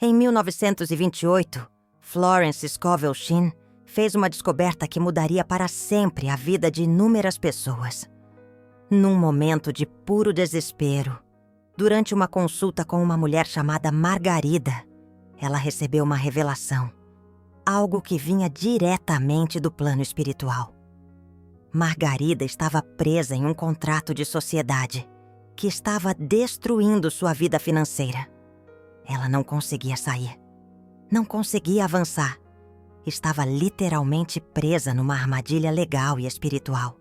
Em 1928, Florence Scovel Shinn fez uma descoberta que mudaria para sempre a vida de inúmeras pessoas. Num momento de puro desespero, durante uma consulta com uma mulher chamada Margarida, ela recebeu uma revelação, algo que vinha diretamente do plano espiritual. Margarida estava presa em um contrato de sociedade que estava destruindo sua vida financeira. Ela não conseguia sair, não conseguia avançar. Estava literalmente presa numa armadilha legal e espiritual.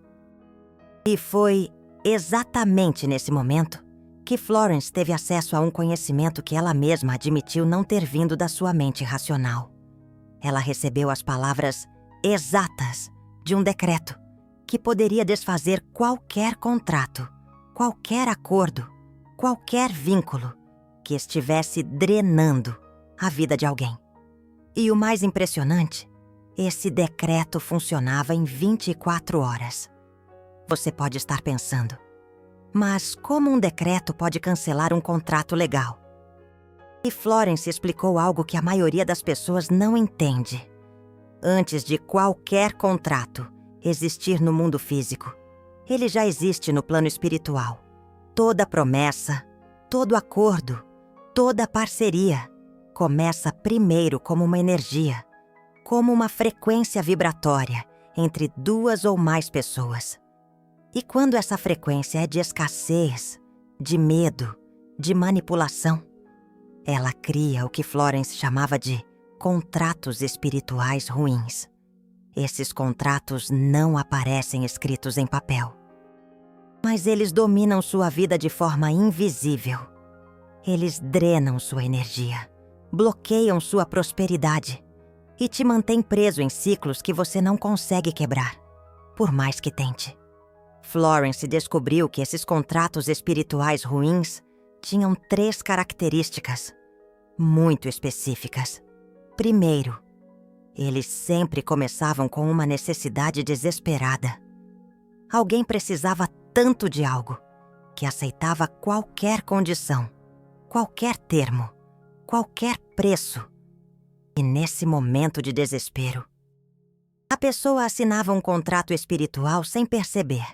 E foi exatamente nesse momento que Florence teve acesso a um conhecimento que ela mesma admitiu não ter vindo da sua mente racional. Ela recebeu as palavras exatas de um decreto que poderia desfazer qualquer contrato, qualquer acordo, qualquer vínculo que estivesse drenando a vida de alguém. E o mais impressionante, esse decreto funcionava em 24 horas. Você pode estar pensando, mas como um decreto pode cancelar um contrato legal? E Florence explicou algo que a maioria das pessoas não entende. Antes de qualquer contrato existir no mundo físico, ele já existe no plano espiritual. Toda promessa, todo acordo, toda parceria começa primeiro como uma energia, como uma frequência vibratória entre duas ou mais pessoas. E quando essa frequência é de escassez, de medo, de manipulação, ela cria o que Florence chamava de contratos espirituais ruins. Esses contratos não aparecem escritos em papel, mas eles dominam sua vida de forma invisível. Eles drenam sua energia, bloqueiam sua prosperidade e te mantêm preso em ciclos que você não consegue quebrar, por mais que tente. Florence descobriu que esses contratos espirituais ruins tinham 3 características muito específicas. Primeiro, eles sempre começavam com uma necessidade desesperada. Alguém precisava tanto de algo que aceitava qualquer condição, qualquer termo, qualquer preço. E nesse momento de desespero, a pessoa assinava um contrato espiritual sem perceber.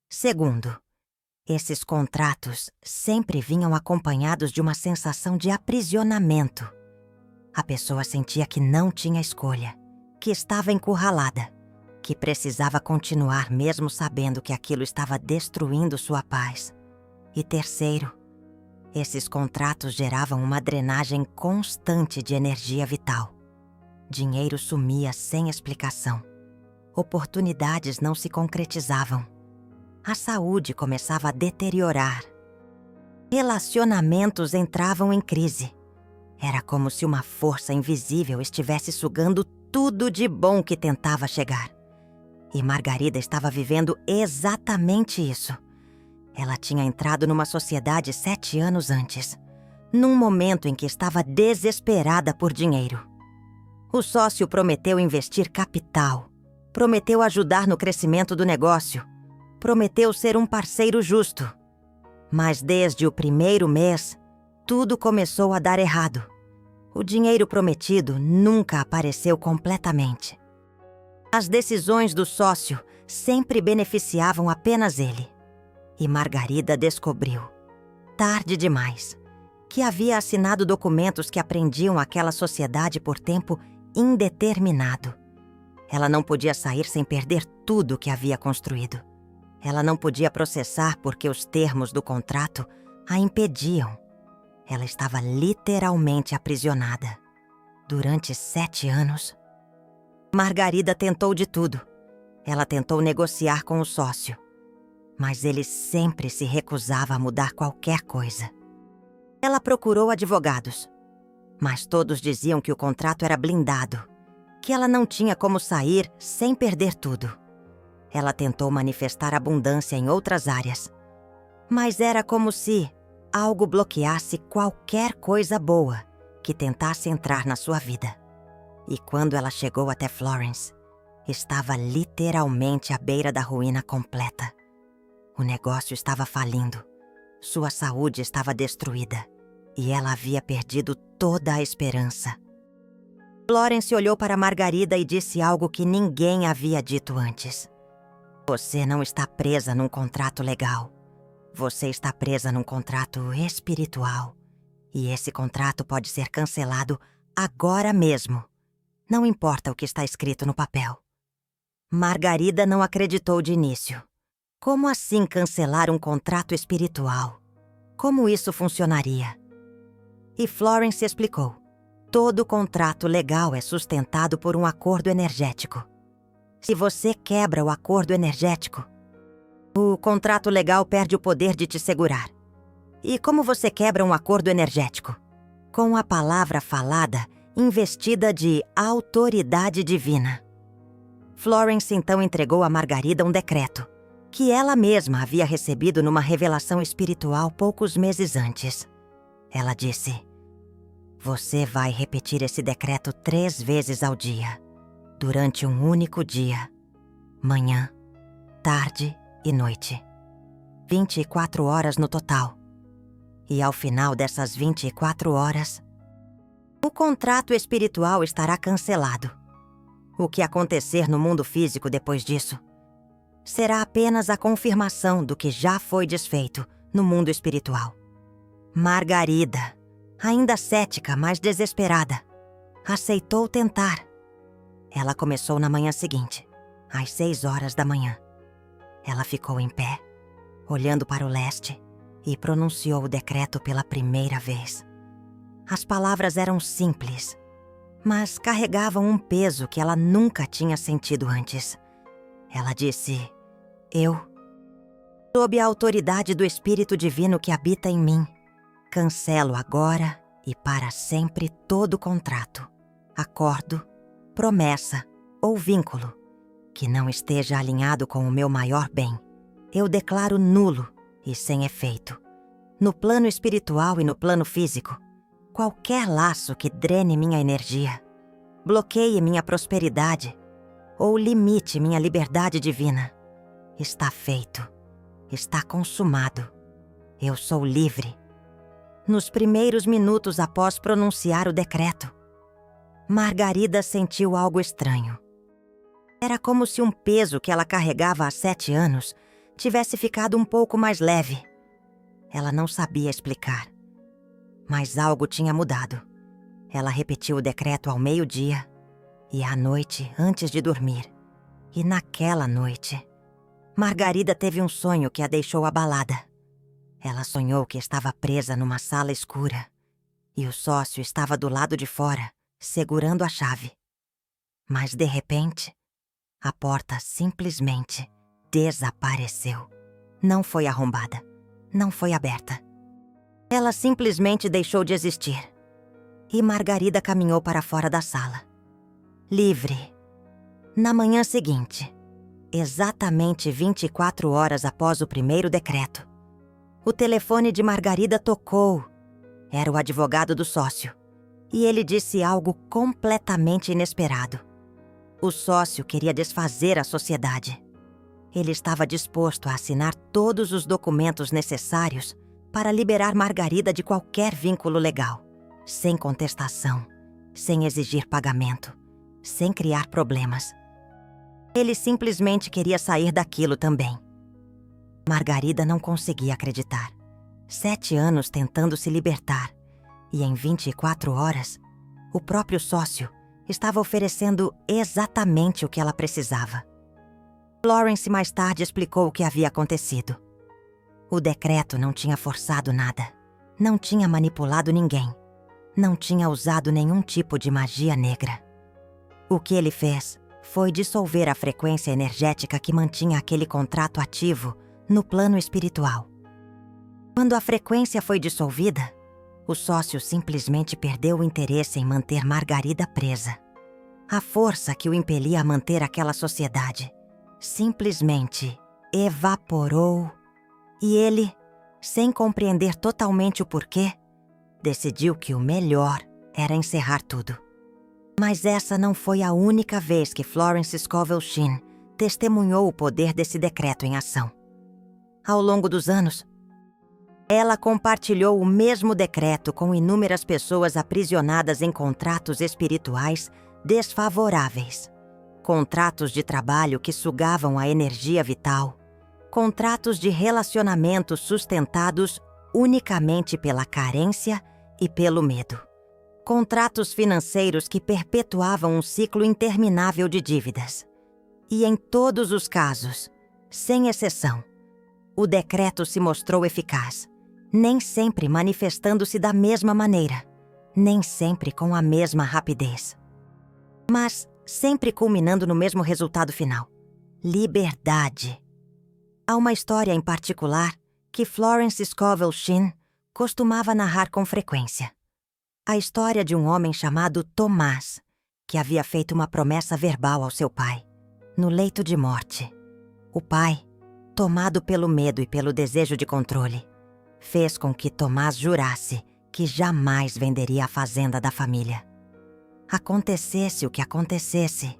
Segundo, esses contratos sempre vinham acompanhados de uma sensação de aprisionamento. A pessoa sentia que não tinha escolha, que estava encurralada, que precisava continuar mesmo sabendo que aquilo estava destruindo sua paz. E terceiro, esses contratos geravam uma drenagem constante de energia vital. Dinheiro sumia sem explicação. Oportunidades não se concretizavam. A saúde começava a deteriorar. Relacionamentos entravam em crise. Era como se uma força invisível estivesse sugando tudo de bom que tentava chegar. E Margarida estava vivendo exatamente isso. Ela tinha entrado numa sociedade 7 anos antes, num momento em que estava desesperada por dinheiro. O sócio prometeu investir capital, prometeu ajudar no crescimento do negócio, prometeu ser um parceiro justo. Mas desde o primeiro mês, tudo começou a dar errado. O dinheiro prometido nunca apareceu completamente. As decisões do sócio sempre beneficiavam apenas ele. E Margarida descobriu, tarde demais, que havia assinado documentos que prendiam aquela sociedade por tempo indeterminado. Ela não podia sair sem perder tudo que havia construído. Ela não podia processar porque os termos do contrato a impediam. Ela estava literalmente aprisionada. Durante 7 anos, Margarida tentou de tudo. Ela tentou negociar com o sócio, mas ele sempre se recusava a mudar qualquer coisa. Ela procurou advogados, mas todos diziam que o contrato era blindado, que ela não tinha como sair sem perder tudo. Ela tentou manifestar abundância em outras áreas, mas era como se algo bloqueasse qualquer coisa boa que tentasse entrar na sua vida. E quando ela chegou até Florence, estava literalmente à beira da ruína completa. O negócio estava falindo, sua saúde estava destruída e ela havia perdido toda a esperança. Florence olhou para Margarida e disse algo que ninguém havia dito antes. Você não está presa num contrato legal. Você está presa num contrato espiritual. E esse contrato pode ser cancelado agora mesmo. Não importa o que está escrito no papel. Margarida não acreditou de início. Como assim cancelar um contrato espiritual? Como isso funcionaria? E Florence explicou. Todo contrato legal é sustentado por um acordo energético. Se você quebra o acordo energético, o contrato legal perde o poder de te segurar. E como você quebra um acordo energético? Com a palavra falada, investida de autoridade divina. Florence então entregou a Margarida um decreto, que ela mesma havia recebido numa revelação espiritual poucos meses antes. Ela disse: você vai repetir esse decreto 3 vezes ao dia, durante um único dia, manhã, tarde e noite. 24 horas no total. E ao final dessas 24 horas, o contrato espiritual estará cancelado. O que acontecer no mundo físico depois disso será apenas a confirmação do que já foi desfeito no mundo espiritual. Margarida, ainda cética, mas desesperada, aceitou tentar. Ela começou na manhã seguinte, às 6 horas da manhã. Ela ficou em pé, olhando para o leste, e pronunciou o decreto pela primeira vez. As palavras eram simples, mas carregavam um peso que ela nunca tinha sentido antes. Ela disse: eu, sob a autoridade do Espírito Divino que habita em mim, cancelo agora e para sempre todo contrato, acordo, promessa ou vínculo que não esteja alinhado com o meu maior bem. Eu declaro nulo e sem efeito, no plano espiritual e no plano físico, qualquer laço que drene minha energia, bloqueie minha prosperidade ou limite minha liberdade divina. Está feito. Está consumado. Eu sou livre. Nos primeiros minutos após pronunciar o decreto, Margarida sentiu algo estranho. Era como se um peso que ela carregava há 7 anos tivesse ficado um pouco mais leve. Ela não sabia explicar, mas algo tinha mudado. Ela repetiu o decreto ao meio-dia e à noite antes de dormir. E naquela noite, Margarida teve um sonho que a deixou abalada. Ela sonhou que estava presa numa sala escura e o sócio estava do lado de fora, segurando a chave. Mas, de repente, a porta simplesmente desapareceu. Não foi arrombada, não foi aberta. Ela simplesmente deixou de existir. E Margarida caminhou para fora da sala. Livre. Na manhã seguinte, exatamente 24 horas após o primeiro decreto, o telefone de Margarida tocou. Era o advogado do sócio. E ele disse algo completamente inesperado. O sócio queria desfazer a sociedade. Ele estava disposto a assinar todos os documentos necessários para liberar Margarida de qualquer vínculo legal, sem contestação, sem exigir pagamento, sem criar problemas. Ele simplesmente queria sair daquilo também. Margarida não conseguia acreditar. 7 anos tentando se libertar, e em 24 horas, o próprio sócio estava oferecendo exatamente o que ela precisava. Florence mais tarde explicou o que havia acontecido. O decreto não tinha forçado nada, não tinha manipulado ninguém, não tinha usado nenhum tipo de magia negra. O que ele fez foi dissolver a frequência energética que mantinha aquele contrato ativo no plano espiritual. Quando a frequência foi dissolvida, o sócio simplesmente perdeu o interesse em manter Margarida presa. A força que o impelia a manter aquela sociedade simplesmente evaporou e ele, sem compreender totalmente o porquê, decidiu que o melhor era encerrar tudo. Mas essa não foi a única vez que Florence Scovel Shinn testemunhou o poder desse decreto em ação. Ao longo dos anos, Ela compartilhou o mesmo decreto com inúmeras pessoas aprisionadas em contratos espirituais desfavoráveis. Contratos de trabalho que sugavam a energia vital. Contratos de relacionamentos sustentados unicamente pela carência e pelo medo. Contratos financeiros que perpetuavam um ciclo interminável de dívidas. E em todos os casos, sem exceção, o decreto se mostrou eficaz, nem sempre manifestando-se da mesma maneira, nem sempre com a mesma rapidez. Mas sempre culminando no mesmo resultado final: liberdade. Há uma história em particular que Florence Scovel Shinn costumava narrar com frequência. A história de um homem chamado Tomás, que havia feito uma promessa verbal ao seu pai, no leito de morte. O pai, tomado pelo medo e pelo desejo de controle, fez com que Tomás jurasse que jamais venderia a fazenda da família. Acontecesse o que acontecesse,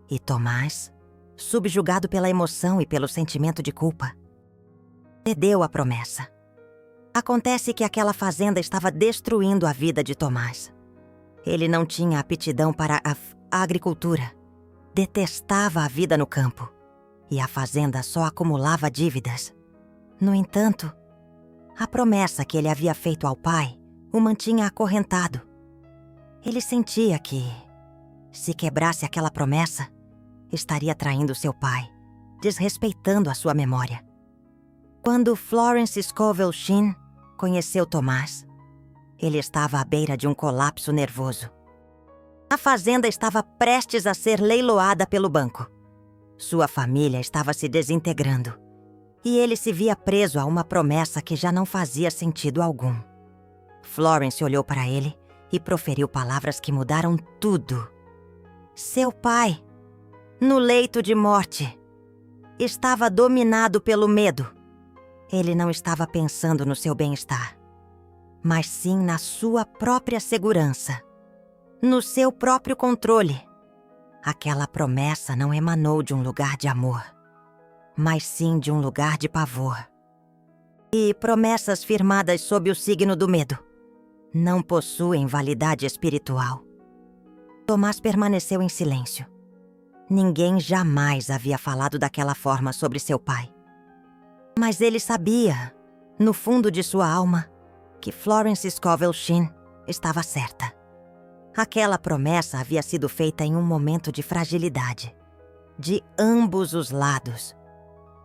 e Tomás, subjugado pela emoção e pelo sentimento de culpa, cedeu à promessa. Acontece que aquela fazenda estava destruindo a vida de Tomás. Ele não tinha aptidão para a agricultura, detestava a vida no campo, e a fazenda só acumulava dívidas. No entanto, a promessa que ele havia feito ao pai o mantinha acorrentado. Ele sentia que, se quebrasse aquela promessa, estaria traindo seu pai, desrespeitando a sua memória. Quando Florence Scovel Shinn conheceu Tomás, ele estava à beira de um colapso nervoso. A fazenda estava prestes a ser leiloada pelo banco. Sua família estava se desintegrando, e ele se via preso a uma promessa que já não fazia sentido algum. Florence olhou para ele e proferiu palavras que mudaram tudo. Seu pai, no leito de morte, estava dominado pelo medo. Ele não estava pensando no seu bem-estar, mas sim na sua própria segurança, no seu próprio controle. Aquela promessa não emanou de um lugar de amor, mas sim de um lugar de pavor. E promessas firmadas sob o signo do medo não possuem validade espiritual. Tomás permaneceu em silêncio. Ninguém jamais havia falado daquela forma sobre seu pai. Mas ele sabia, no fundo de sua alma, que Florence Scovel Shinn estava certa. Aquela promessa havia sido feita em um momento de fragilidade, de ambos os lados,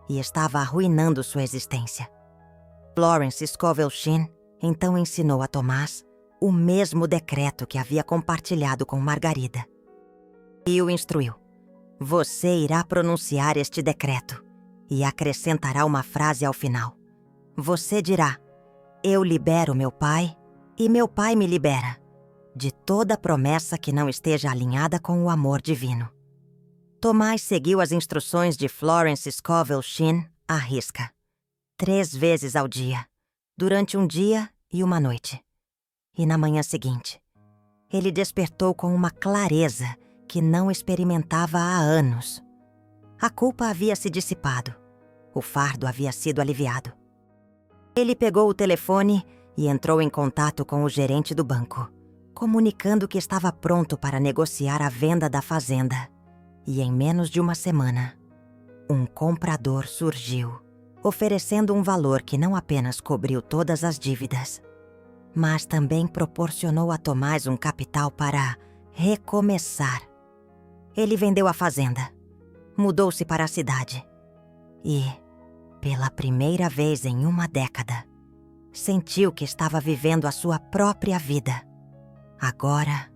e estava arruinando sua existência. Florence Scovel Shinn então ensinou a Tomás o mesmo decreto que havia compartilhado com Margarida. E o instruiu: você irá pronunciar este decreto e acrescentará uma frase ao final. Você dirá: eu libero meu pai e meu pai me libera de toda promessa que não esteja alinhada com o amor divino. Tomás seguiu as instruções de Florence Scovel Shinn à risca, 3 vezes ao dia, durante um dia e uma noite. E na manhã seguinte, ele despertou com uma clareza que não experimentava há anos. A culpa havia se dissipado. O fardo havia sido aliviado. Ele pegou o telefone e entrou em contato com o gerente do banco, comunicando que estava pronto para negociar a venda da fazenda. E em menos de uma semana, um comprador surgiu, oferecendo um valor que não apenas cobriu todas as dívidas, mas também proporcionou a Tomás um capital para recomeçar. Ele vendeu a fazenda, mudou-se para a cidade e, pela primeira vez em uma década, sentiu que estava vivendo a sua própria vida. Agora,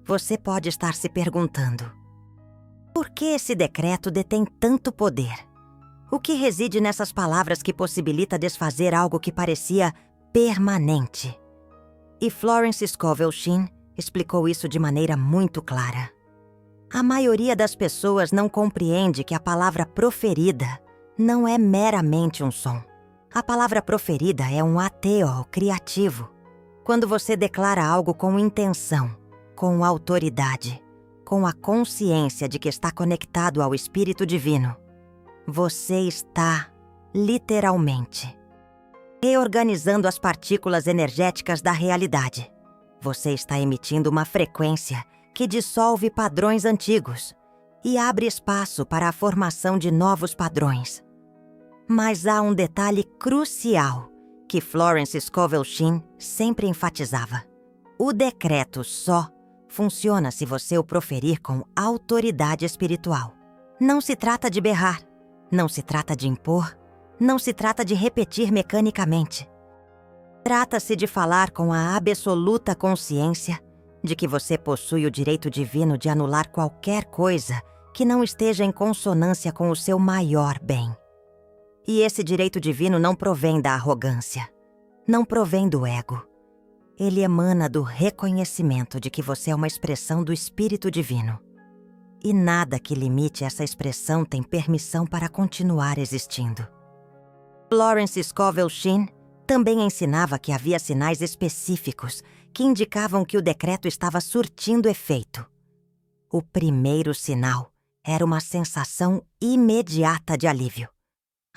você pode estar se perguntando: por que esse decreto detém tanto poder? O que reside nessas palavras que possibilita desfazer algo que parecia permanente? E Florence Scovel Shinn explicou isso de maneira muito clara. A maioria das pessoas não compreende que a palavra proferida não é meramente um som. A palavra proferida é um ateo criativo. Quando você declara algo com intenção, com autoridade, com a consciência de que está conectado ao Espírito Divino, você está, literalmente, reorganizando as partículas energéticas da realidade. Você está emitindo uma frequência que dissolve padrões antigos e abre espaço para a formação de novos padrões. Mas há um detalhe crucial que Florence Scovel Shinn sempre enfatizava. O decreto só funciona se você o proferir com autoridade espiritual. Não se trata de berrar, não se trata de impor, não se trata de repetir mecanicamente. Trata-se de falar com a absoluta consciência de que você possui o direito divino de anular qualquer coisa que não esteja em consonância com o seu maior bem. E esse direito divino não provém da arrogância, não provém do ego. Ele emana do reconhecimento de que você é uma expressão do Espírito Divino. E nada que limite essa expressão tem permissão para continuar existindo. Florence Scovel Shinn também ensinava que havia sinais específicos que indicavam que o decreto estava surtindo efeito. O primeiro sinal era uma sensação imediata de alívio.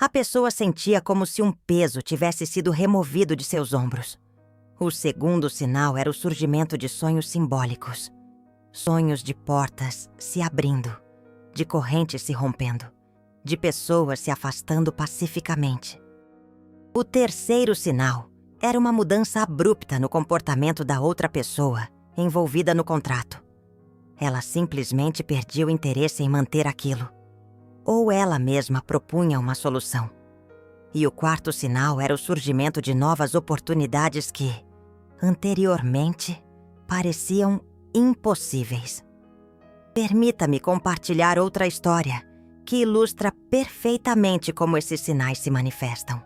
A pessoa sentia como se um peso tivesse sido removido de seus ombros. O segundo sinal era o surgimento de sonhos simbólicos. Sonhos de portas se abrindo, de correntes se rompendo, de pessoas se afastando pacificamente. O terceiro sinal era uma mudança abrupta no comportamento da outra pessoa envolvida no contrato. Ela simplesmente perdia o interesse em manter aquilo. Ou ela mesma propunha uma solução. E o quarto sinal era o surgimento de novas oportunidades que, anteriormente, pareciam impossíveis. Permita-me compartilhar outra história que ilustra perfeitamente como esses sinais se manifestam.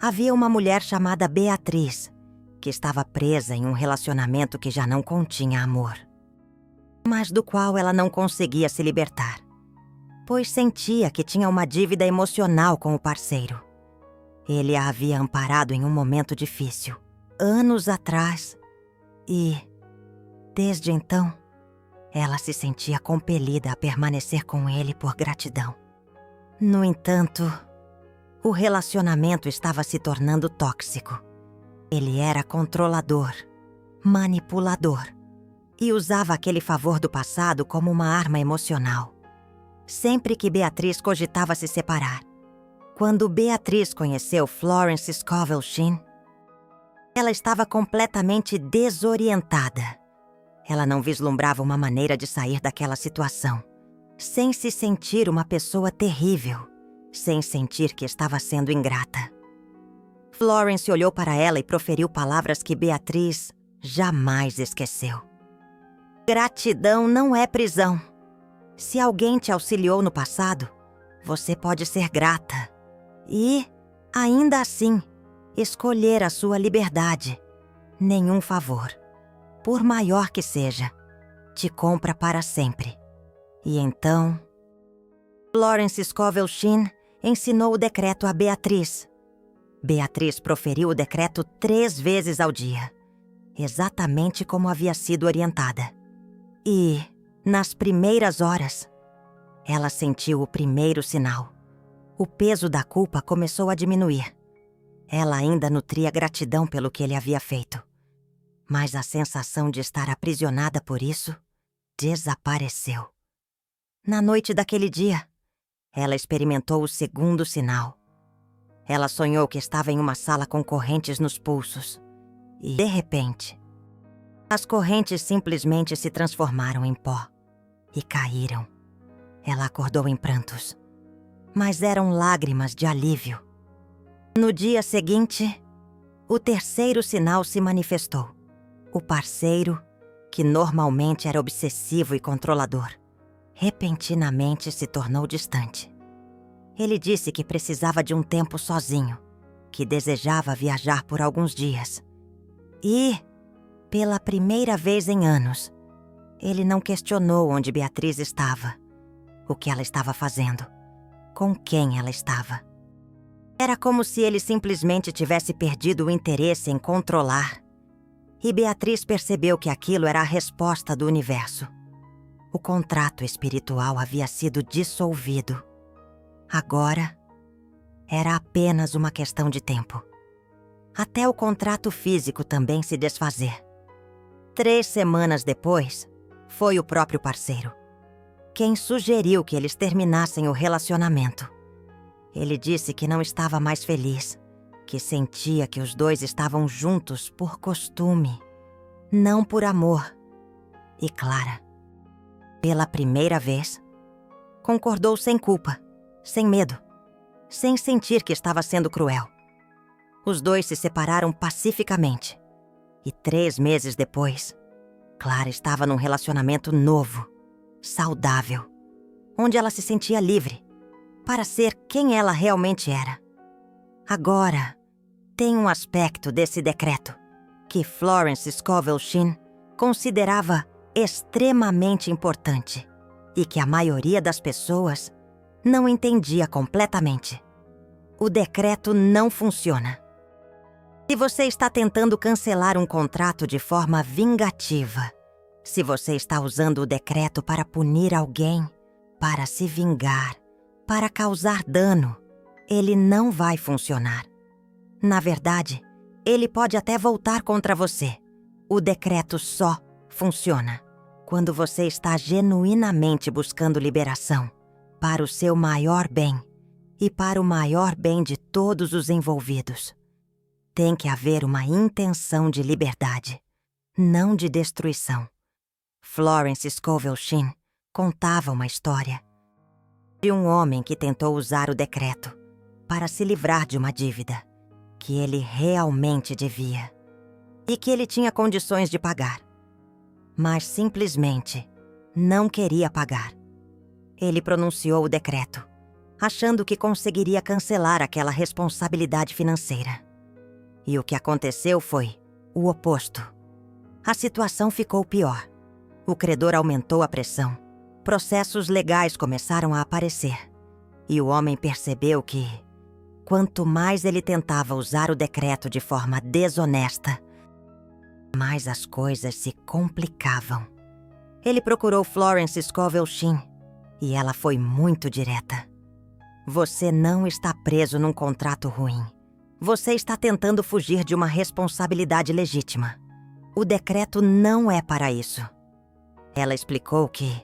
Havia uma mulher chamada Beatriz, que estava presa em um relacionamento que já não continha amor, mas do qual ela não conseguia se libertar, pois sentia que tinha uma dívida emocional com o parceiro. Ele a havia amparado em um momento difícil, anos atrás, e, desde então, ela se sentia compelida a permanecer com ele por gratidão. No entanto, o relacionamento estava se tornando tóxico. Ele era controlador, manipulador, e usava aquele favor do passado como uma arma emocional. Sempre que Beatriz cogitava se separar, quando Beatriz conheceu Florence Scovel Shinn, ela estava completamente desorientada. Ela não vislumbrava uma maneira de sair daquela situação, sem se sentir uma pessoa terrível, sem sentir que estava sendo ingrata. Florence olhou para ela e proferiu palavras que Beatriz jamais esqueceu. Gratidão não é prisão. Se alguém te auxiliou no passado, você pode ser grata. E, ainda assim, escolher a sua liberdade. Nenhum favor, por maior que seja, te compra para sempre. E então, Florence Scovel Shinn ensinou o decreto a Beatriz. Beatriz proferiu o decreto 3 vezes ao dia, exatamente como havia sido orientada. E, nas primeiras horas, ela sentiu o primeiro sinal. O peso da culpa começou a diminuir. Ela ainda nutria gratidão pelo que ele havia feito, mas a sensação de estar aprisionada por isso desapareceu. Na noite daquele dia, ela experimentou o segundo sinal. Ela sonhou que estava em uma sala com correntes nos pulsos e, de repente, as correntes simplesmente se transformaram em pó e caíram. Ela acordou em prantos, mas eram lágrimas de alívio. No dia seguinte, o terceiro sinal se manifestou. O parceiro, que normalmente era obsessivo e controlador, repentinamente se tornou distante. Ele disse que precisava de um tempo sozinho, que desejava viajar por alguns dias. E, pela primeira vez em anos, ele não questionou onde Beatriz estava, o que ela estava fazendo, com quem ela estava. Era como se ele simplesmente tivesse perdido o interesse em controlar. E Beatriz percebeu que aquilo era a resposta do universo. O contrato espiritual havia sido dissolvido. Agora, era apenas uma questão de tempo. até o contrato físico também se desfazer. 3 semanas depois, foi o próprio parceiro quem sugeriu que eles terminassem o relacionamento. Ele disse que não estava mais feliz, que sentia que os dois estavam juntos por costume, não por amor. E Clara, pela primeira vez, concordou sem culpa, sem medo, sem sentir que estava sendo cruel. Os dois se separaram pacificamente. E 3 meses depois, Clara estava num relacionamento novo, saudável, onde ela se sentia livre para ser quem ela realmente era. Agora, tem um aspecto desse decreto que Florence Scovel Shinn considerava extremamente importante e que a maioria das pessoas não entendia completamente. O decreto não funciona. Se você está tentando cancelar um contrato de forma vingativa, se você está usando o decreto para punir alguém, para se vingar, para causar dano, ele não vai funcionar. Na verdade, ele pode até voltar contra você. O decreto só funciona quando você está genuinamente buscando liberação para o seu maior bem e para o maior bem de todos os envolvidos. Tem que haver uma intenção de liberdade, não de destruição. Florence Scovel Shinn contava uma história de um homem que tentou usar o decreto para se livrar de uma dívida que ele realmente devia e que ele tinha condições de pagar, mas simplesmente não queria pagar. Ele pronunciou o decreto, achando que conseguiria cancelar aquela responsabilidade financeira. E o que aconteceu foi o oposto. A situação ficou pior. O credor aumentou a pressão. Processos legais começaram a aparecer. E o homem percebeu que, quanto mais ele tentava usar o decreto de forma desonesta, mais as coisas se complicavam. Ele procurou Florence Scovel Shinn e ela foi muito direta. Você não está preso num contrato ruim. Você está tentando fugir de uma responsabilidade legítima. O decreto não é para isso. Ela explicou que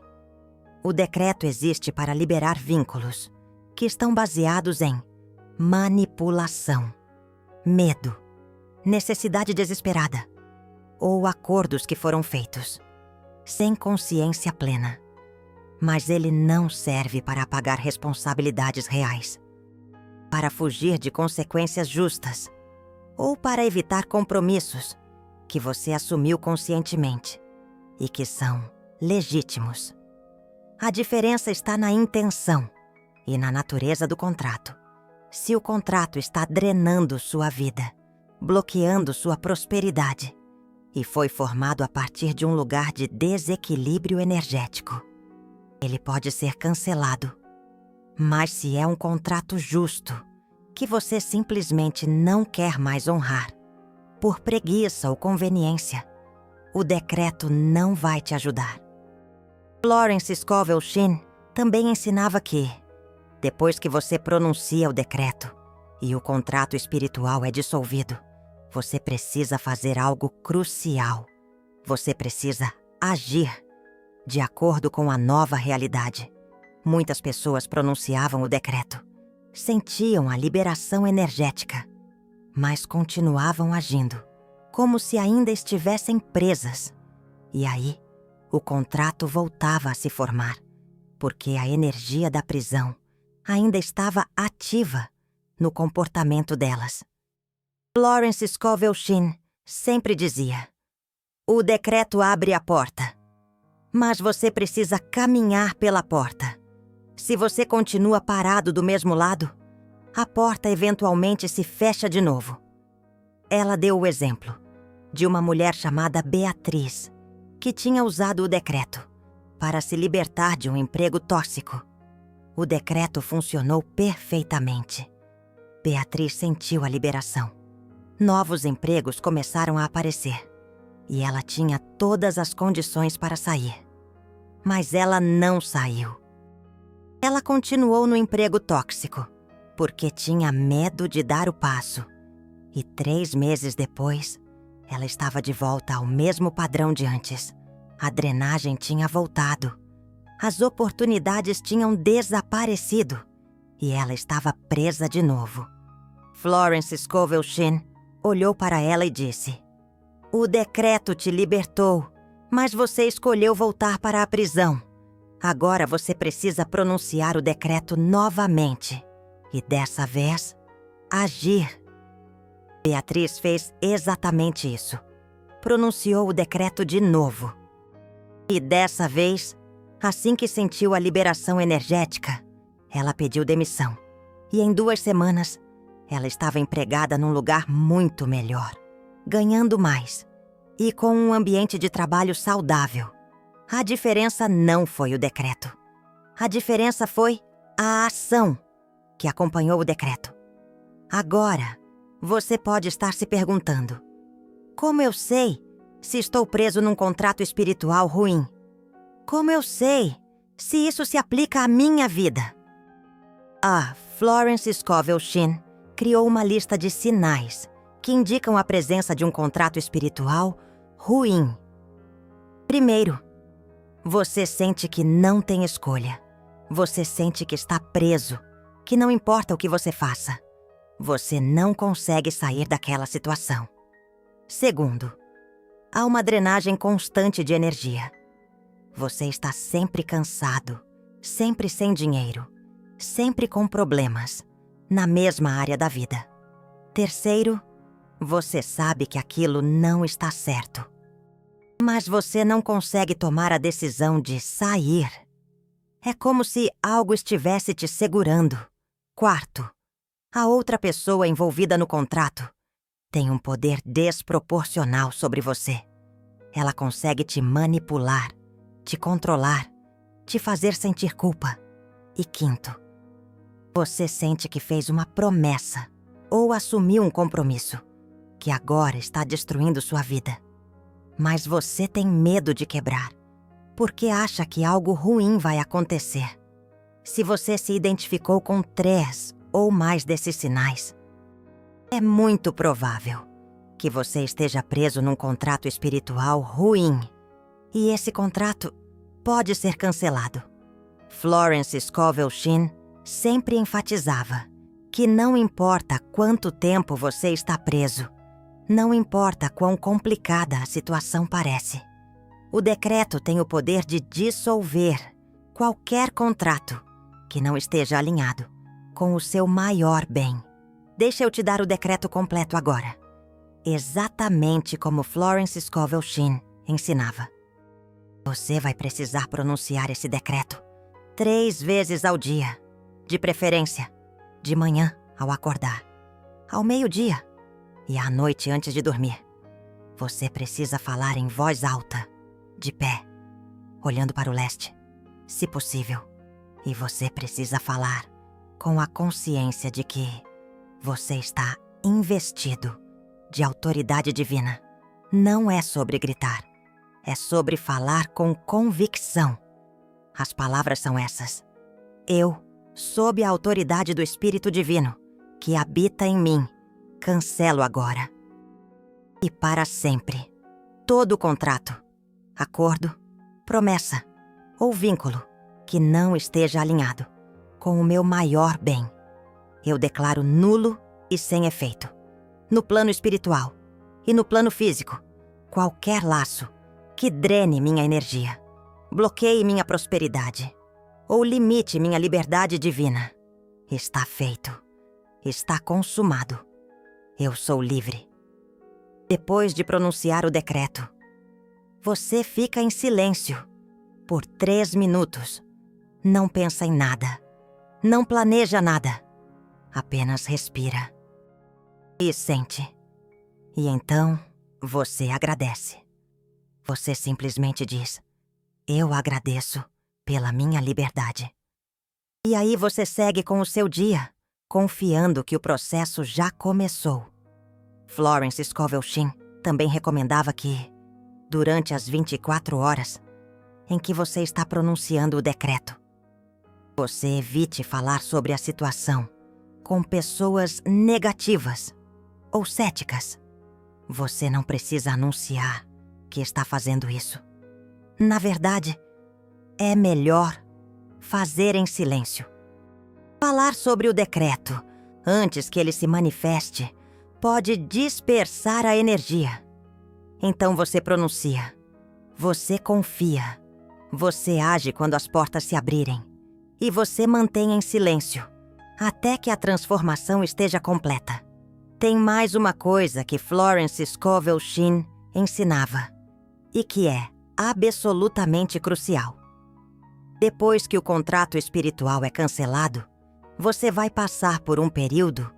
o decreto existe para liberar vínculos que estão baseados em manipulação, medo, necessidade desesperada ou acordos que foram feitos sem consciência plena. Mas ele não serve para apagar responsabilidades reais, para fugir de consequências justas ou para evitar compromissos que você assumiu conscientemente e que são legítimos. A diferença está na intenção e na natureza do contrato. Se o contrato está drenando sua vida, bloqueando sua prosperidade e foi formado a partir de um lugar de desequilíbrio energético, ele pode ser cancelado. Mas se é um contrato justo, que você simplesmente não quer mais honrar, por preguiça ou conveniência, o decreto não vai te ajudar. Florence Scovel Shinn também ensinava que, depois que você pronuncia o decreto e o contrato espiritual é dissolvido, você precisa fazer algo crucial. Você precisa agir de acordo com a nova realidade. Muitas pessoas pronunciavam o decreto, sentiam a liberação energética, mas continuavam agindo, como se ainda estivessem presas. E aí, o contrato voltava a se formar, porque a energia da prisão ainda estava ativa no comportamento delas. Florence Scovel Shinn sempre dizia: o decreto abre a porta, mas você precisa caminhar pela porta. Se você continua parado do mesmo lado, a porta eventualmente se fecha de novo. Ela deu o exemplo de uma mulher chamada Beatriz, que tinha usado o decreto para se libertar de um emprego tóxico. O decreto funcionou perfeitamente. Beatriz sentiu a liberação. Novos empregos começaram a aparecer e ela tinha todas as condições para sair. Mas ela não saiu. Ela continuou no emprego tóxico, porque tinha medo de dar o passo E 3 meses depois, ela estava de volta ao mesmo padrão de antes. A drenagem tinha voltado. As oportunidades tinham desaparecido. E ela estava presa de novo. Florence Scovel Shinn olhou para ela e disse: "O decreto te libertou, mas você escolheu voltar para a prisão. Agora você precisa pronunciar o decreto novamente. E dessa vez, agir." Beatriz fez exatamente isso. Pronunciou o decreto de novo. E dessa vez, assim que sentiu a liberação energética, ela pediu demissão. E em 2 semanas, ela estava empregada num lugar muito melhor, ganhando mais e com um ambiente de trabalho saudável. A diferença não foi o decreto. A diferença foi a ação que acompanhou o decreto. Agora, você pode estar se perguntando: como eu sei se estou preso num contrato espiritual ruim? Como eu sei se isso se aplica à minha vida? A Florence Scovel Shinn criou uma lista de sinais que indicam a presença de um contrato espiritual ruim. Primeiro, você sente que não tem escolha. Você sente que está preso, que não importa o que você faça. Você não consegue sair daquela situação. Segundo, há uma drenagem constante de energia. Você está sempre cansado, sempre sem dinheiro, sempre com problemas, na mesma área da vida. Terceiro, você sabe que aquilo não está certo. Mas você não consegue tomar a decisão de sair. É como se algo estivesse te segurando. Quarto, a outra pessoa envolvida no contrato tem um poder desproporcional sobre você. Ela consegue te manipular, te controlar, te fazer sentir culpa. E quinto, você sente que fez uma promessa ou assumiu um compromisso que agora está destruindo sua vida. Mas você tem medo de quebrar, porque acha que algo ruim vai acontecer. Se você se identificou com 3 ou mais desses sinais, é muito provável que você esteja preso num contrato espiritual ruim. E esse contrato pode ser cancelado. Florence Scovel Shinn sempre enfatizava que não importa quanto tempo você está preso, não importa quão complicada a situação parece. O decreto tem o poder de dissolver qualquer contrato que não esteja alinhado com o seu maior bem. Deixa eu te dar o decreto completo agora. Exatamente como Florence Scovel Shinn ensinava. Você vai precisar pronunciar esse decreto 3 vezes ao dia, de preferência, de manhã ao acordar, ao meio-dia e à noite antes de dormir. Você precisa falar em voz alta, de pé, olhando para o leste, se possível. E você precisa falar com a consciência de que você está investido de autoridade divina. Não é sobre gritar, é sobre falar com convicção. As palavras são essas: eu, sob a autoridade do Espírito Divino, que habita em mim, cancelo agora. E para sempre, todo contrato, acordo, promessa ou vínculo que não esteja alinhado com o meu maior bem, eu declaro nulo e sem efeito. No plano espiritual e no plano físico, qualquer laço que drene minha energia, bloqueie minha prosperidade ou limite minha liberdade divina, está feito, está consumado. Eu sou livre. Depois de pronunciar o decreto, você fica em silêncio por 3 minutos. Não pensa em nada, não planeja nada, apenas respira e sente. E então você agradece. Você simplesmente diz: eu agradeço pela minha liberdade. E aí você segue com o seu dia, confiando que o processo já começou. Florence Scovel Shinn também recomendava que, durante as 24 horas em que você está pronunciando o decreto, você evite falar sobre a situação com pessoas negativas ou céticas. Você não precisa anunciar que está fazendo isso. Na verdade, é melhor fazer em silêncio. Falar sobre o decreto antes que ele se manifeste pode dispersar a energia. Então você pronuncia. Você confia. Você age quando as portas se abrirem. E você mantém em silêncio até que a transformação esteja completa. Tem mais uma coisa que Florence Scovel Shinn ensinava e que é absolutamente crucial. Depois que o contrato espiritual é cancelado, você vai passar por um período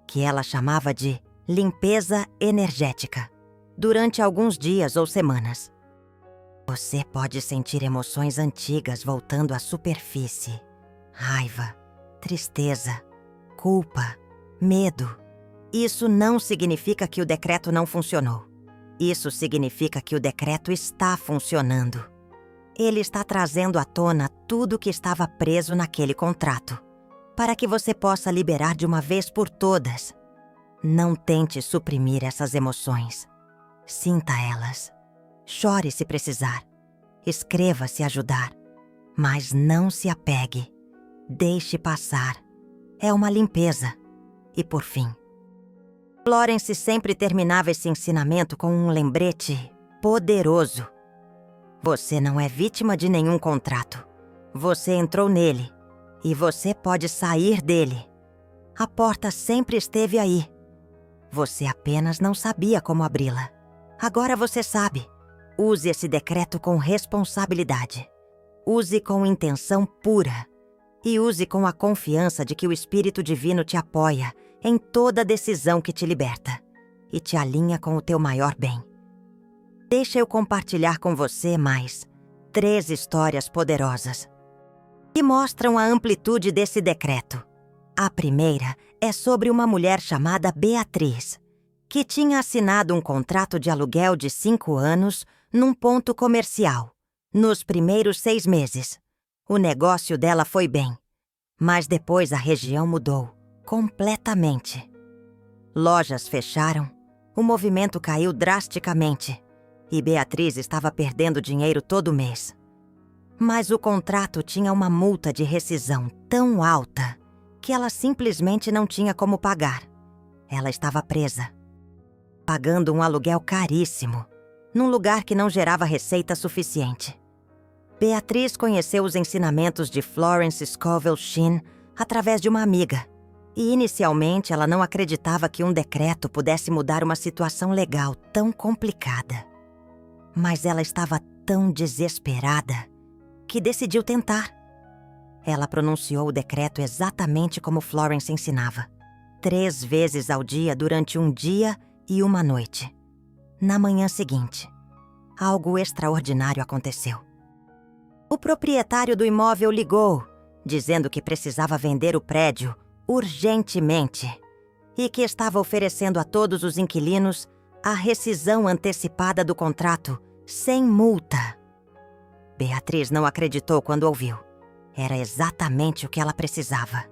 que ela chamava de limpeza energética, durante alguns dias ou semanas. Você pode sentir emoções antigas voltando à superfície: raiva, tristeza, culpa, medo. Isso não significa que o decreto não funcionou. Isso significa que o decreto está funcionando. Ele está trazendo à tona tudo que estava preso naquele contrato, para que você possa liberar de uma vez por todas. Não tente suprimir essas emoções. Sinta elas. Chore se precisar. Escreva se ajudar. Mas não se apegue. Deixe passar. É uma limpeza. E por fim, Florence sempre terminava esse ensinamento com um lembrete poderoso. Você não é vítima de nenhum contrato. Você entrou nele. E você pode sair dele. A porta sempre esteve aí. Você apenas não sabia como abri-la. Agora você sabe. Use esse decreto com responsabilidade. Use com intenção pura. E use com a confiança de que o Espírito Divino te apoia em toda decisão que te liberta e te alinha com o teu maior bem. Deixa eu compartilhar com você mais 3 histórias poderosas que mostram a amplitude desse decreto. A primeira é sobre uma mulher chamada Beatriz, que tinha assinado um contrato de aluguel de 5 anos num ponto comercial. Nos primeiros 6 meses, o negócio dela foi bem, mas depois a região mudou completamente. Lojas fecharam, o movimento caiu drasticamente e Beatriz estava perdendo dinheiro todo mês. Mas o contrato tinha uma multa de rescisão tão alta que ela simplesmente não tinha como pagar. Ela estava presa, pagando um aluguel caríssimo, num lugar que não gerava receita suficiente. Beatriz conheceu os ensinamentos de Florence Scovel Shinn através de uma amiga, e inicialmente ela não acreditava que um decreto pudesse mudar uma situação legal tão complicada. Mas ela estava tão desesperada que decidiu tentar. Ela pronunciou o decreto exatamente como Florence ensinava, 3 vezes ao dia durante um dia e uma noite. Na manhã seguinte, algo extraordinário aconteceu. O proprietário do imóvel ligou, dizendo que precisava vender o prédio urgentemente e que estava oferecendo a todos os inquilinos a rescisão antecipada do contrato sem multa. Beatriz não acreditou quando ouviu. Era exatamente o que ela precisava.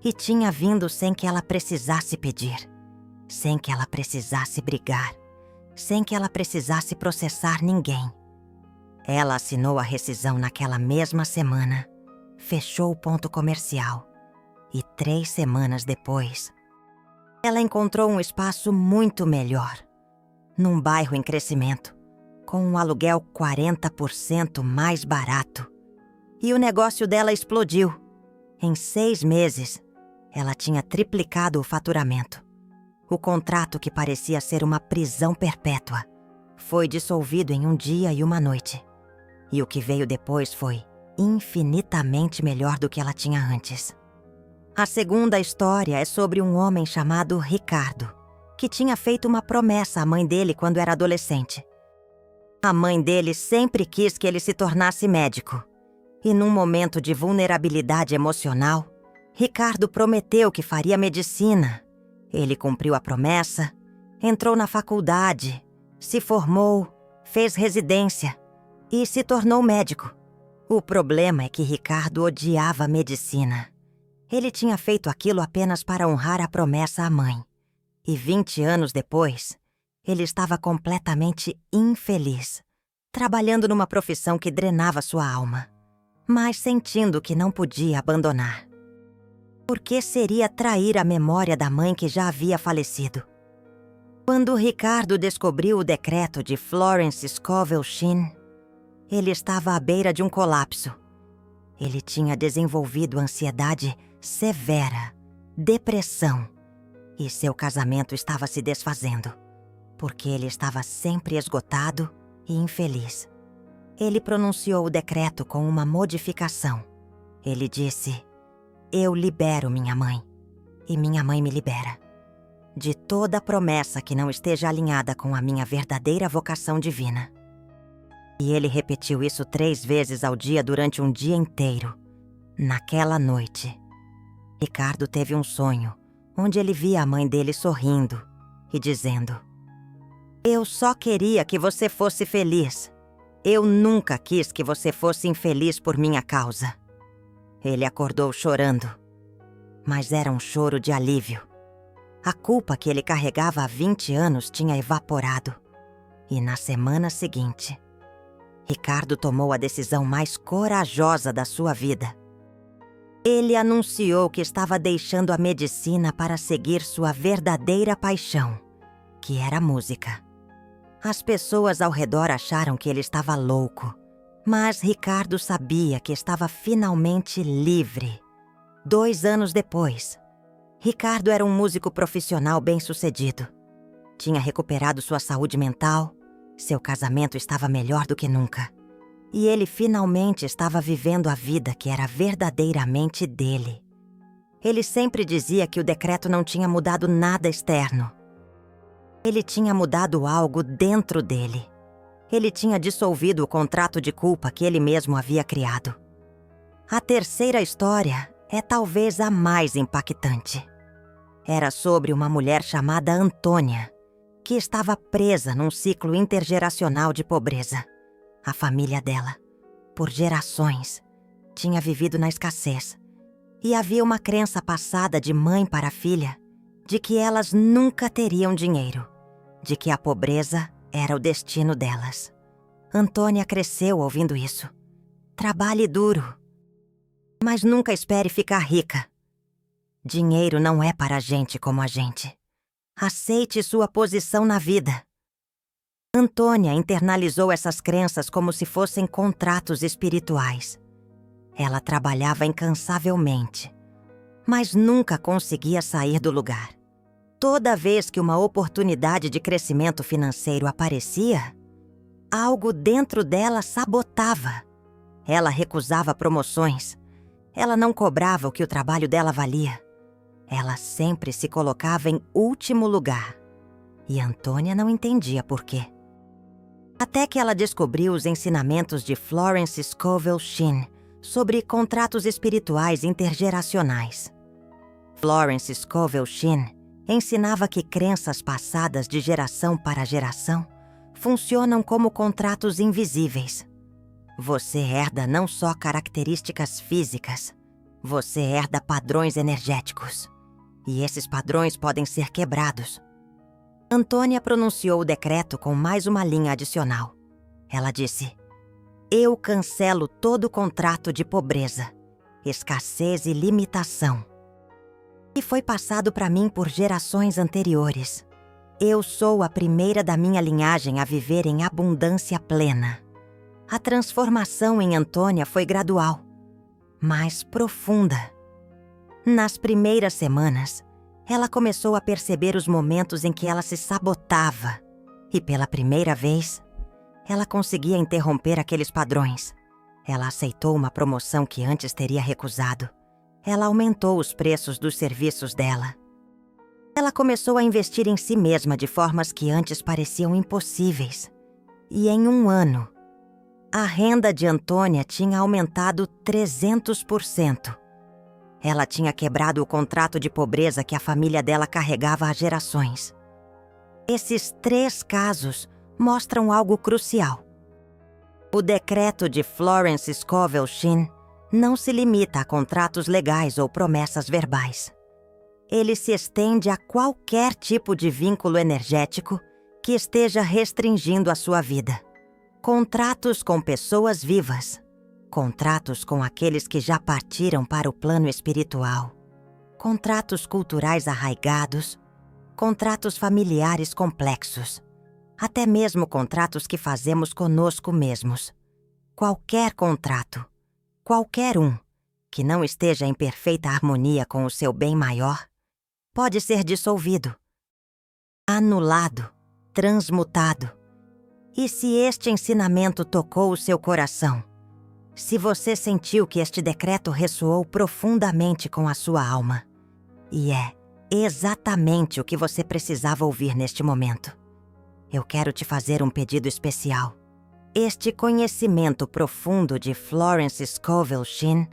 E tinha vindo sem que ela precisasse pedir, sem que ela precisasse brigar, sem que ela precisasse processar ninguém. Ela assinou a rescisão naquela mesma semana, fechou o ponto comercial e 3 semanas depois, ela encontrou um espaço muito melhor, num bairro em crescimento, com um aluguel 40% mais barato. E o negócio dela explodiu. Em 6 meses, ela tinha triplicado o faturamento. O contrato, que parecia ser uma prisão perpétua, foi dissolvido em um dia e uma noite. E o que veio depois foi infinitamente melhor do que ela tinha antes. A segunda história é sobre um homem chamado Ricardo, que tinha feito uma promessa à mãe dele quando era adolescente. A mãe dele sempre quis que ele se tornasse médico. E num momento de vulnerabilidade emocional, Ricardo prometeu que faria medicina. Ele cumpriu a promessa, entrou na faculdade, se formou, fez residência e se tornou médico. O problema é que Ricardo odiava medicina. Ele tinha feito aquilo apenas para honrar a promessa à mãe. E 20 anos depois, ele estava completamente infeliz, trabalhando numa profissão que drenava sua alma, mas sentindo que não podia abandonar. Por que seria trair a memória da mãe que já havia falecido? Quando Ricardo descobriu o decreto de Florence Scovel Shinn, ele estava à beira de um colapso. Ele tinha desenvolvido ansiedade severa, depressão, e seu casamento estava se desfazendo, porque ele estava sempre esgotado e infeliz. Ele pronunciou o decreto com uma modificação. Ele disse: "Eu libero minha mãe, e minha mãe me libera de toda promessa que não esteja alinhada com a minha verdadeira vocação divina." E ele repetiu isso 3 vezes ao dia durante um dia inteiro. Naquela noite, Ricardo teve um sonho onde ele via a mãe dele sorrindo e dizendo: "Eu só queria que você fosse feliz. Eu nunca quis que você fosse infeliz por minha causa." Ele acordou chorando, mas era um choro de alívio. A culpa que ele carregava há 20 anos tinha evaporado. E na semana seguinte, Ricardo tomou a decisão mais corajosa da sua vida. Ele anunciou que estava deixando a medicina para seguir sua verdadeira paixão, que era a música. As pessoas ao redor acharam que ele estava louco, mas Ricardo sabia que estava finalmente livre. 2 anos depois, Ricardo era um músico profissional bem-sucedido. Tinha recuperado sua saúde mental, seu casamento estava melhor do que nunca. E ele finalmente estava vivendo a vida que era verdadeiramente dele. Ele sempre dizia que o decreto não tinha mudado nada externo. Ele tinha mudado algo dentro dele. Ele tinha dissolvido o contrato de culpa que ele mesmo havia criado. A terceira história é talvez a mais impactante. Era sobre uma mulher chamada Antônia, que estava presa num ciclo intergeracional de pobreza. A família dela, por gerações, tinha vivido na escassez. E havia uma crença passada de mãe para filha de que elas nunca teriam dinheiro, de que a pobreza era o destino delas. Antônia cresceu ouvindo isso. Trabalhe duro, mas nunca espere ficar rica. Dinheiro não é para gente como a gente. Aceite sua posição na vida. Antônia internalizou essas crenças como se fossem contratos espirituais. Ela trabalhava incansavelmente, mas nunca conseguia sair do lugar. Toda vez que uma oportunidade de crescimento financeiro aparecia, algo dentro dela sabotava. Ela recusava promoções. Ela não cobrava o que o trabalho dela valia. Ela sempre se colocava em último lugar. E Antônia não entendia por quê. Até que ela descobriu os ensinamentos de Florence Scovel Shinn sobre contratos espirituais intergeracionais. Florence Scovel Shinn ensinava que crenças passadas de geração para geração funcionam como contratos invisíveis. Você herda não só características físicas, você herda padrões energéticos. E esses padrões podem ser quebrados. Antônia pronunciou o decreto com mais uma linha adicional. Ela disse: "Eu cancelo todo contrato de pobreza, escassez e limitação. E foi passado para mim por gerações anteriores. Eu sou a primeira da minha linhagem a viver em abundância plena." A transformação em Antônia foi gradual, mas profunda. Nas primeiras semanas, ela começou a perceber os momentos em que ela se sabotava. E pela primeira vez, ela conseguia interromper aqueles padrões. Ela aceitou uma promoção que antes teria recusado. Ela aumentou os preços dos serviços dela. Ela começou a investir em si mesma de formas que antes pareciam impossíveis. E em 1 ano, a renda de Antônia tinha aumentado 300%. Ela tinha quebrado o contrato de pobreza que a família dela carregava há gerações. Esses 3 casos mostram algo crucial. O decreto de Florence Scovel Shinn não se limita a contratos legais ou promessas verbais. Ele se estende a qualquer tipo de vínculo energético que esteja restringindo a sua vida. Contratos com pessoas vivas, contratos com aqueles que já partiram para o plano espiritual, contratos culturais arraigados, contratos familiares complexos, até mesmo contratos que fazemos conosco mesmos. Qualquer contrato, qualquer um, que não esteja em perfeita harmonia com o seu bem maior, pode ser dissolvido, anulado, transmutado. E se este ensinamento tocou o seu coração, se você sentiu que este decreto ressoou profundamente com a sua alma, e é exatamente o que você precisava ouvir neste momento, eu quero te fazer um pedido especial. Este conhecimento profundo de Florence Scovel Shinn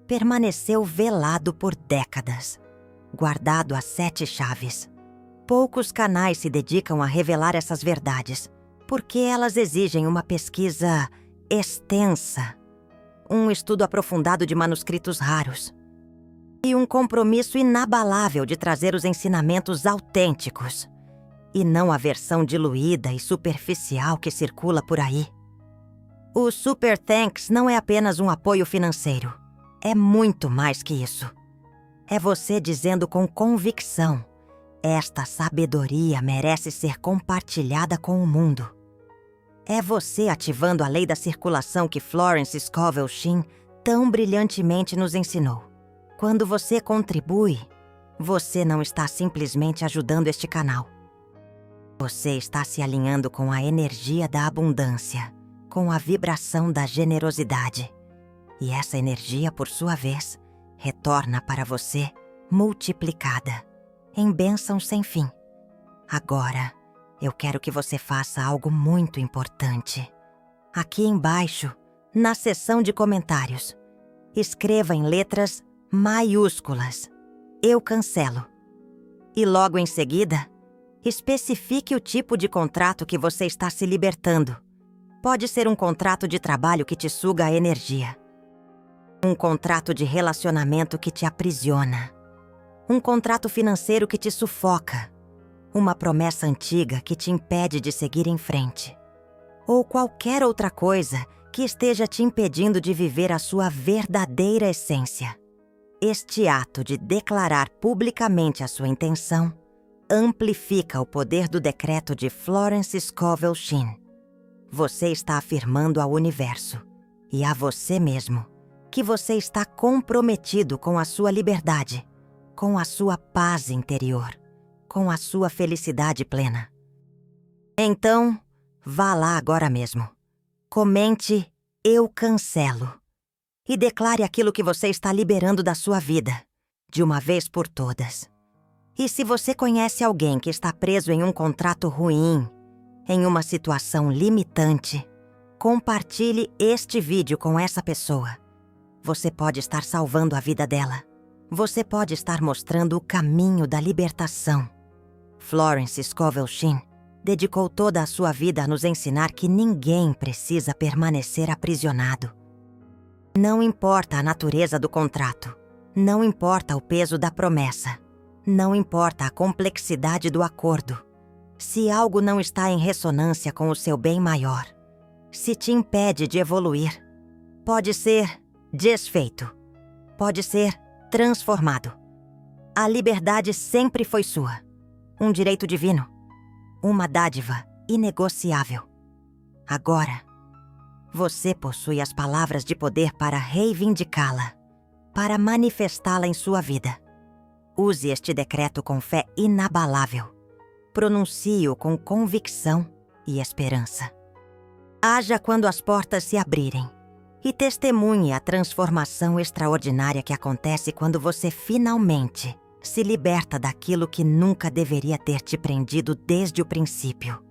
permaneceu velado por décadas, guardado a 7 chaves. Poucos canais se dedicam a revelar essas verdades, porque elas exigem uma pesquisa extensa, um estudo aprofundado de manuscritos raros e um compromisso inabalável de trazer os ensinamentos autênticos, e não a versão diluída e superficial que circula por aí. O Super Thanks não é apenas um apoio financeiro. É muito mais que isso. É você dizendo com convicção: esta sabedoria merece ser compartilhada com o mundo. É você ativando a lei da circulação que Florence Scovel Shinn tão brilhantemente nos ensinou. Quando você contribui, você não está simplesmente ajudando este canal. Você está se alinhando com a energia da abundância, com a vibração da generosidade. E essa energia, por sua vez, retorna para você multiplicada, em bênçãos sem fim. Agora, eu quero que você faça algo muito importante. Aqui embaixo, na seção de comentários, escreva em letras maiúsculas: eu cancelo. E logo em seguida, especifique o tipo de contrato que você está se libertando. Pode ser um contrato de trabalho que te suga a energia, um contrato de relacionamento que te aprisiona, um contrato financeiro que te sufoca, uma promessa antiga que te impede de seguir em frente, ou qualquer outra coisa que esteja te impedindo de viver a sua verdadeira essência. Este ato de declarar publicamente a sua intenção amplifica o poder do decreto de Florence Scovel Shinn. Você está afirmando ao universo e a você mesmo que você está comprometido com a sua liberdade, com a sua paz interior, com a sua felicidade plena. Então, vá lá agora mesmo. Comente "eu cancelo" e declare aquilo que você está liberando da sua vida, de uma vez por todas. E se você conhece alguém que está preso em um contrato ruim, em uma situação limitante, compartilhe este vídeo com essa pessoa. Você pode estar salvando a vida dela. Você pode estar mostrando o caminho da libertação. Florence Scovel Shinn dedicou toda a sua vida a nos ensinar que ninguém precisa permanecer aprisionado. Não importa a natureza do contrato, não importa o peso da promessa, não importa a complexidade do acordo. Se algo não está em ressonância com o seu bem maior, se te impede de evoluir, pode ser desfeito, pode ser transformado. A liberdade sempre foi sua, um direito divino, uma dádiva inegociável. Agora, você possui as palavras de poder para reivindicá-la, para manifestá-la em sua vida. Use este decreto com fé inabalável. Pronuncie-o com convicção e esperança. Haja quando as portas se abrirem e testemunhe a transformação extraordinária que acontece quando você finalmente se liberta daquilo que nunca deveria ter te prendido desde o princípio.